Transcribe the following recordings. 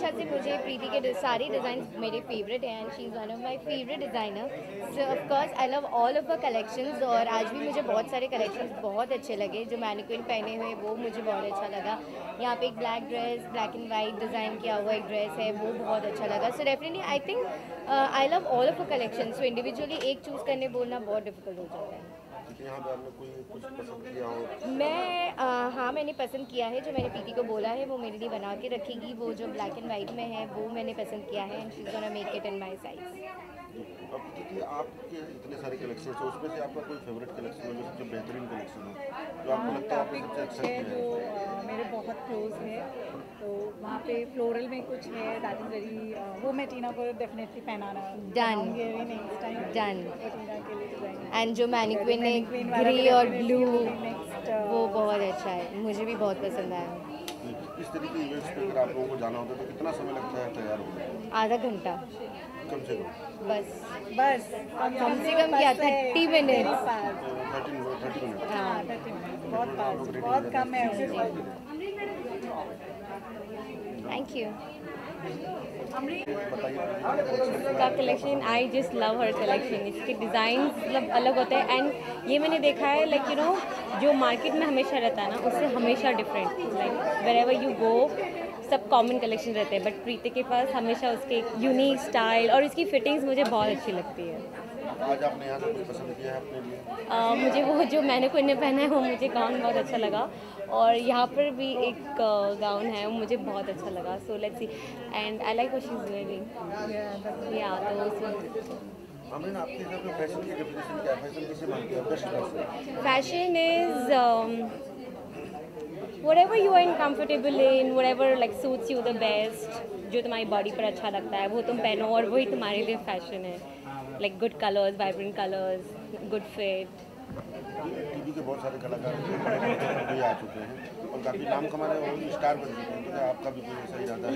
हमेशा से मुझे प्रीति के सारे डिज़ाइन मेरे फेवरेट हैं and she is one of my favourite designer. So of course I love all of the collections और आज भी मुझे बहुत सारे कलेक्शंस बहुत अच्छे लगे। जो मैनिक्विन पहने हुए वो मुझे बहुत अच्छा लगा। यहाँ पे एक black dress, black and white design किया हुआ एक ड्रेस है, वो बहुत अच्छा लगा। So definitely I think I love all of the collection. So individually एक चूज़ करने बोलना बहुत डिफिकल्ट हो जाता है। यहाँ पे आपने कोई कुछ पसंद किया हो? हाँ मैंने पसंद किया है। जो मैंने प्रीति को बोला है वो मेरे लिए बना के रखेगी। वो जो ब्लैक एंड वाइट में है वो मैंने पसंद किया है and she is gonna make it in my size. अब क्योंकि आपके इतने सारे कलेक्शन है उसमें से आपका कोई फेवरेट कलेक्शन हो जो सबसे बेहतरीन कलेक्शन हो जो आपको लगता है काफ़ी कुछ है जो मेरे बहुत क्लोज है। तो वहाँ पे फ्लोरल में कुछ है दैट इज़ वेरी वो मैं टीना को डेफिनेटली पहनाना डन नेक्स्ट टाइम डन। टीना के लिए डिज़ाइन एंड जो मैनिक्विन है ग्रे और ब्लू वो बहुत अच्छा है, मुझे भी बहुत पसंद आया। इस तरह के इवेंट्स पे अगर आप लोगों को जाना होता है तो कितना समय लगता है तैयार होने? आधा घंटा कम से कम बस कम से कम क्या 30 मिनट। 30 मिनट। हाँ 30 मिनट बहुत कम है। Thank you. का collection I just love her collection. इसके डिज़ाइन मतलब अलग होते हैं एंड ये मैंने देखा है लाइक यू नो जो मार्केट में हमेशा रहता है ना उससे हमेशा different. Like wherever you go सब कॉमन कलेक्शन रहते हैं बट प्रीति के पास हमेशा उसके यूनिक स्टाइल और इसकी फिटिंग्स मुझे बहुत अच्छी लगती है। आज आपने यहाँ से कुछ पसंद किया है अपने लिए? मुझे वो जो मैंने कोई ने पहना है वो मुझे गाउन बहुत अच्छा लगा और यहाँ पर भी एक गाउन है वो मुझे बहुत अच्छा लगा। So let's see and I like what she is wearing या तो हमने आपके हिसाब से फैशन की डेफिनेशन क्या है? फैशन किसे मानते हैं? Best fashion is whatever you are comfortable in, whatever like suits you the best, जो तुम्हारी बॉडी पर अच्छा लगता है वो तुम पहनो और वही तुम्हारे लिए फैशन है। Like good colours, vibrant colours, good fit. TV के बहुत सारे कलाकार भी आ चुके हैं और काफ़ी नाम कमा रहे हैं और स्टार बन चुके हैं। तो क्या आपका भी कोई ऐसा इरादा है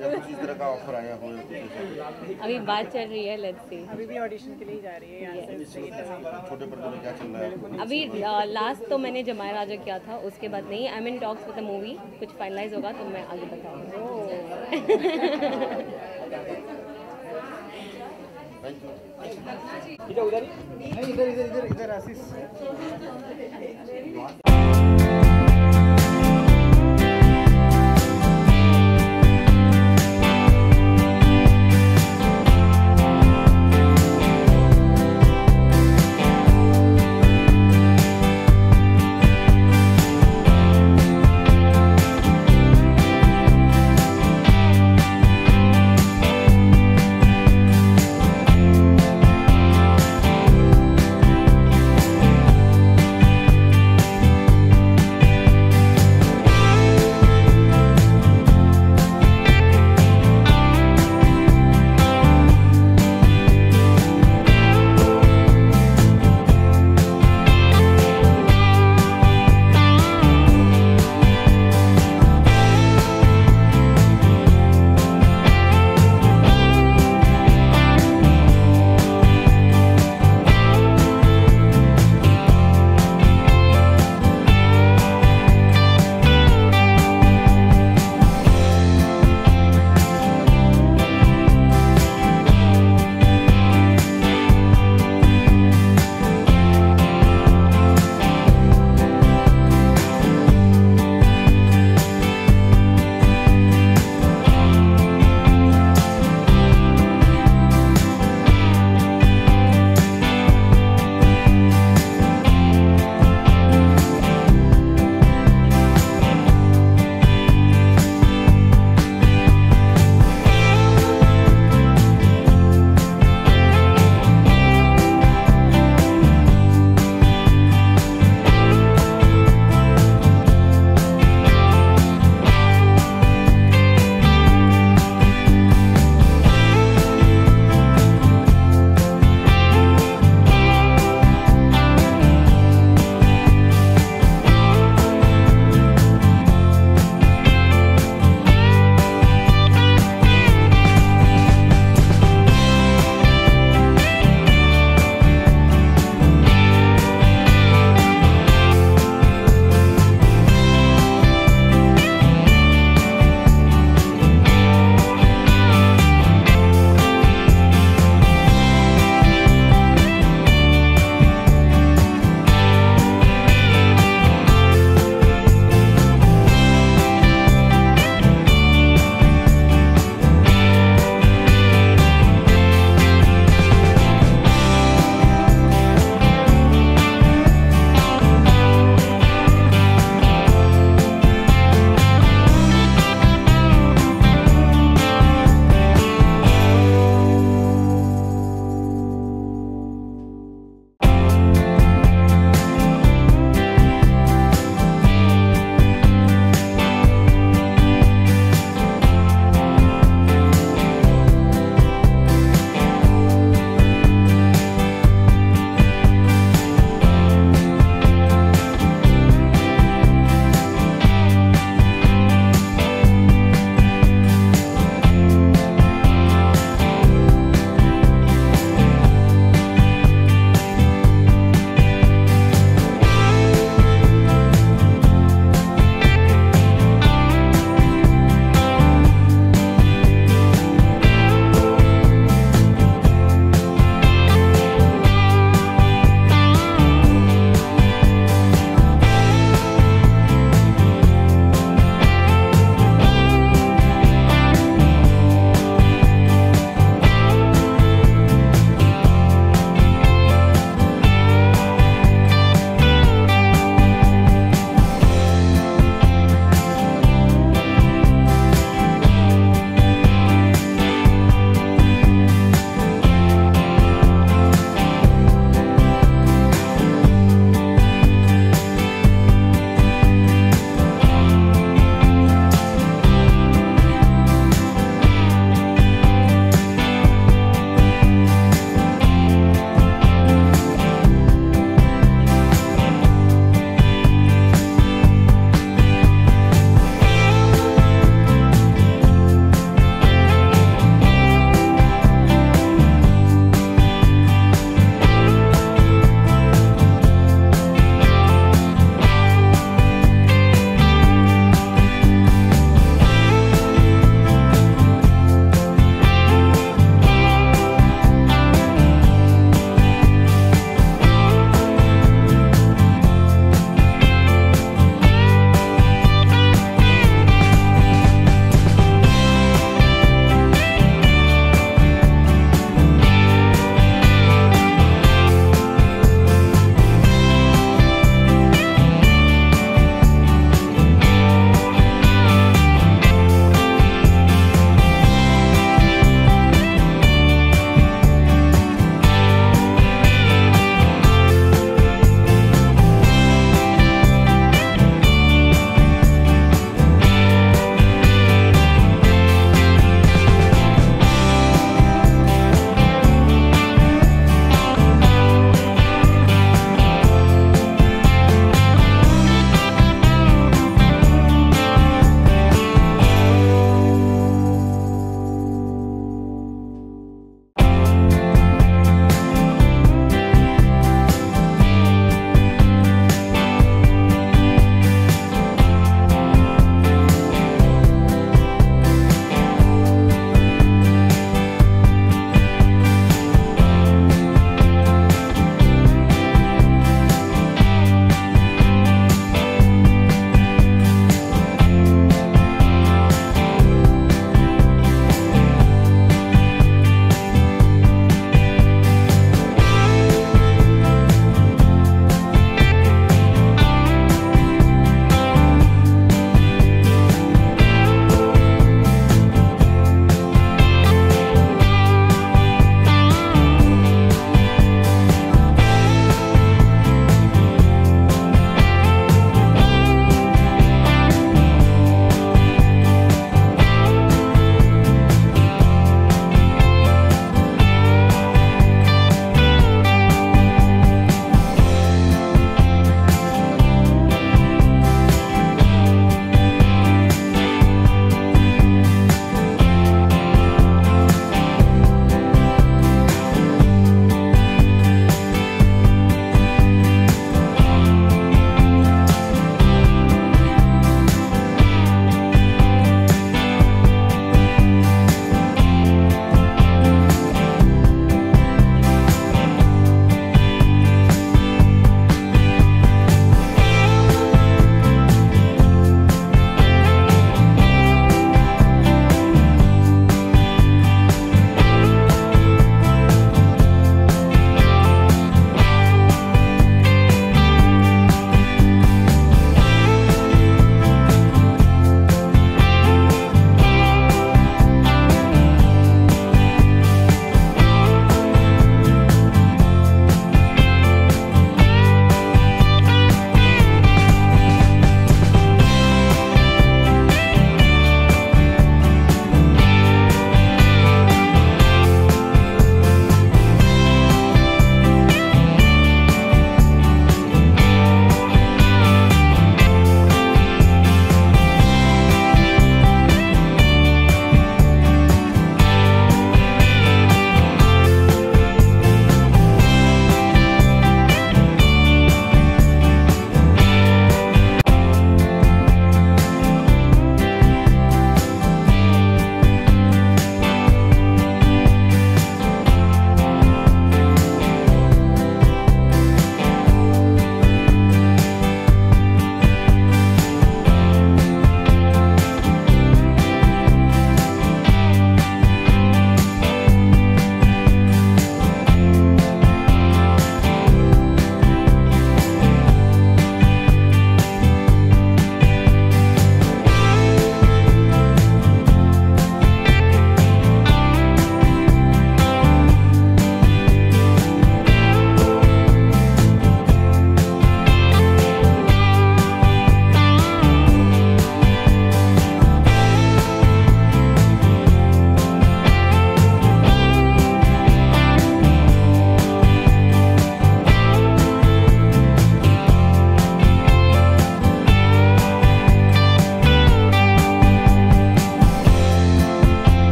या कुछ इस तरह का ऑफर आया हो या कुछ ऐसा? अभी बात चल रही है, लेट्स सी। अभी भी ऑडिशन के लिए जा रही है यहाँ से। छोटे पर्दे में क्या चल रहा है? अभी लास्ट तो मैंने जमाई राजा किया था, उसके बाद नहीं। I mean talks with the movie, कुछ फाइनलाइज होगा तो मैं आगे बताऊँगी। Thank you. इधर आशीष।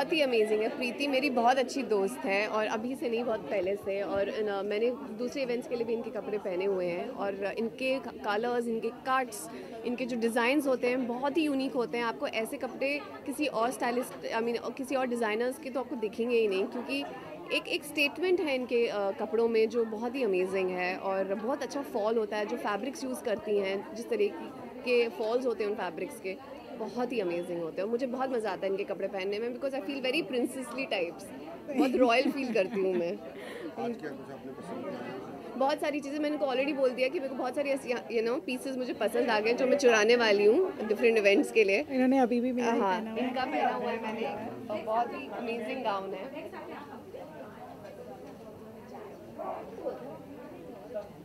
बहुत ही अमेजिंग है। प्रीति मेरी बहुत अच्छी दोस्त है और अभी से नहीं, बहुत पहले से। और मैंने दूसरे इवेंट्स के लिए भी इनके कपड़े पहने हुए हैं और इनके कलर्स, इनके कट्स, इनके जो डिज़ाइंस होते हैं बहुत ही यूनिक होते हैं। आपको ऐसे कपड़े किसी और स्टाइलिस्ट किसी और डिज़ाइनर्स के तो आपको दिखेंगे ही नहीं, क्योंकि एक स्टेटमेंट है इनके कपड़ों में जो बहुत ही अमेजिंग है। और बहुत अच्छा फॉल होता है, जो फैब्रिक्स यूज़ करती हैं, जिस तरीके के फॉल्स होते हैं उन फैब्रिक्स के, बहुत ही अमेजिंग होते हैं। मुझे बहुत मज़ा आता है इनके कपड़े पहनने में, because I feel very princessly types, बहुत रॉयल फील करती हूँ मैं। आज क्या कुछ आपने पसंद किया? बहुत सारी चीज़ें, मैंने तो ऑलरेडी बोल दिया कि मेरे को बहुत सारी ऐसी पीसेस मुझे पसंद आ गए जो मैं चुराने वाली हूँ डिफरेंट इवेंट्स के लिए। इन्होंने अभी भी मेरा ही हाँ, पहना हुआ है। इनका पहना हुआ है मैंने, और बहुत ही अमेजिंग गाउन है।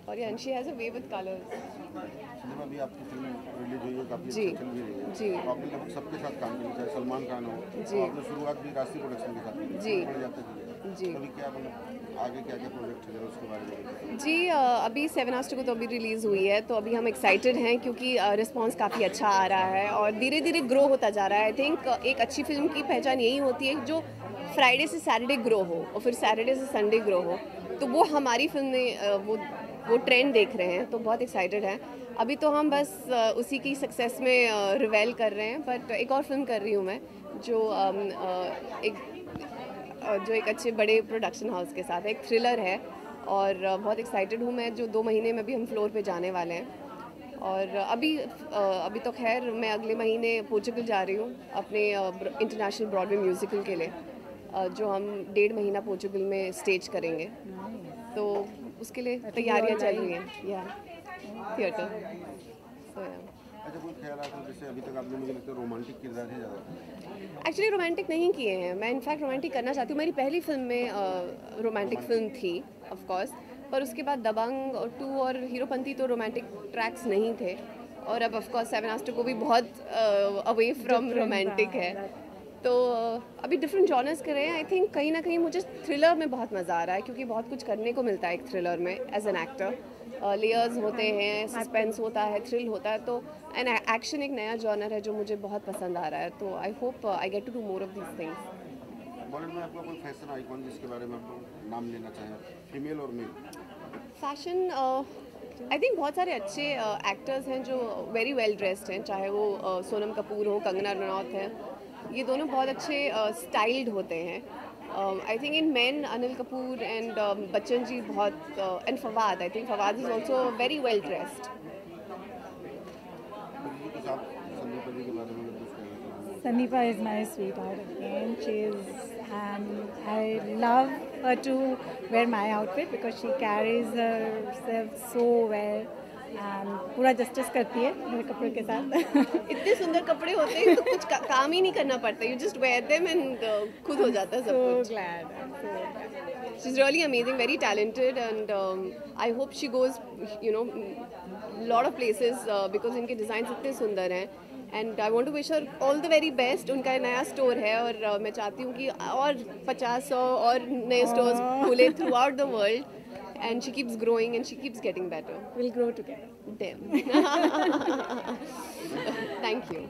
और यान she has a way with colours. Cinema अभी आपकी फिल्म रिलीज हुई है, काफ़ी जी, अच्छी चल भी रही है। जी। तो आपने लगभग सबके साथ काम किया, चाहे सलमान खान हो, जी। तो आपने शुरुआत भी राशि प्रोडक्शन के साथ की, जी। बड़े जाते की है। जी। अभी क्या मतलब आगे क्या क्या प्रोजेक्ट है उसके बारे में बताइए। जी, अभी 7 अगस्त को तो अभी रिलीज़ हुई है, तो अभी हम एक्साइटेड हैं क्योंकि रिस्पांस काफ़ी अच्छा आ रहा है और धीरे धीरे ग्रो होता जा रहा है। आई थिंक एक अच्छी फिल्म की पहचान यही होती है जो फ्राइडे से सैटरडे ग्रो हो और फिर सैटरडे से संडे ग्रो हो, तो वो हमारी फिल्म में वो ट्रेंड देख रहे हैं, तो बहुत एक्साइटेड हैं। अभी तो हम बस उसी की सक्सेस में रिवेल कर रहे हैं, बट एक और फिल्म कर रही हूँ मैं जो एक अच्छे बड़े प्रोडक्शन हाउस के साथ है, एक थ्रिलर है, और बहुत एक्साइटेड हूँ मैं, जो 2 महीने में भी हम फ्लोर पे जाने वाले हैं। और अभी तो खैर मैं अगले महीने पोर्चुगल जा रही हूँ अपने इंटरनेशनल ब्रॉडवे म्यूज़िकल के लिए, जो हम 1.5 महीना पोर्चुगल में स्टेज करेंगे, तो उसके लिए तैयारियां चल रही हैं या थिएटर। अच्छा, कोई ख्याल आता है जैसे अभी तक आपने, मुझे लगता है रोमांटिक किरदार ही ज़्यादा? एक्चुअली रोमांटिक नहीं किए हैं, मैं इनफैक्ट रोमांटिक करना चाहती हूँ। मेरी पहली फिल्म में रोमांटिक फिल्म थी ऑफ कोर्स, पर उसके बाद दबंग और 2 और हीरोपंती तो रोमांटिक ट्रैक्स नहीं थे, और अब ऑफ कोर्स 7 अगस्त को भी बहुत अवे फ्रॉम रोमांटिक है, तो अभी डिफरेंट जॉनर्स कर रहे हैं। आई थिंक कहीं ना कहीं मुझे थ्रिलर में बहुत मज़ा आ रहा है, क्योंकि बहुत कुछ करने को मिलता है एक थ्रिलर में एज एन एक्टर। लेयर्स होते हैं, सस्पेंस होता है, थ्रिल होता है, तो एंड एक्शन एक नया जॉनर है जो मुझे बहुत पसंद आ रहा है, तो I hope I get to do more of these things. Bollywood में आपका कोई फैशन आइकॉन जिसके बारे में आप नाम लेना चाहें, फीमेल और मेल? फैशन, आई थिंक बहुत सारे अच्छे एक्टर्स हैं जो वेरी वेल ड्रेस्ड हैं, चाहे वो सोनम कपूर हो, कंगना रनौत है, ये दोनों बहुत अच्छे स्टाइल्ड होते हैं। I think in man Anil Kapoor and Bachchan ji बहुत, and Fawad, I think Fawad is also very well dressed. Sanipa is my sweetheart again. And I love her to wear my outfit because she carries herself so well and पूरा justice करती है मेरे कपड़े के साथ। इतने सुंदर कपड़े होते हैं तो कुछ काम ही नहीं करना पड़ता, you just wear them and खुद हो जाता है सब कुछ। So glad. I'm so glad. She's really amazing, very talented, and I hope she goes, lot of places because इनके डिज़ाइन इतने सुंदर हैं, and I want to wish her all the very best। उनका नया स्टोर है और मैं चाहती हूँ कि और 50-100 और नए स्टोर्स खुले through out the world, and she keeps growing and she keeps getting better. We'll grow together. Damn. Thank you.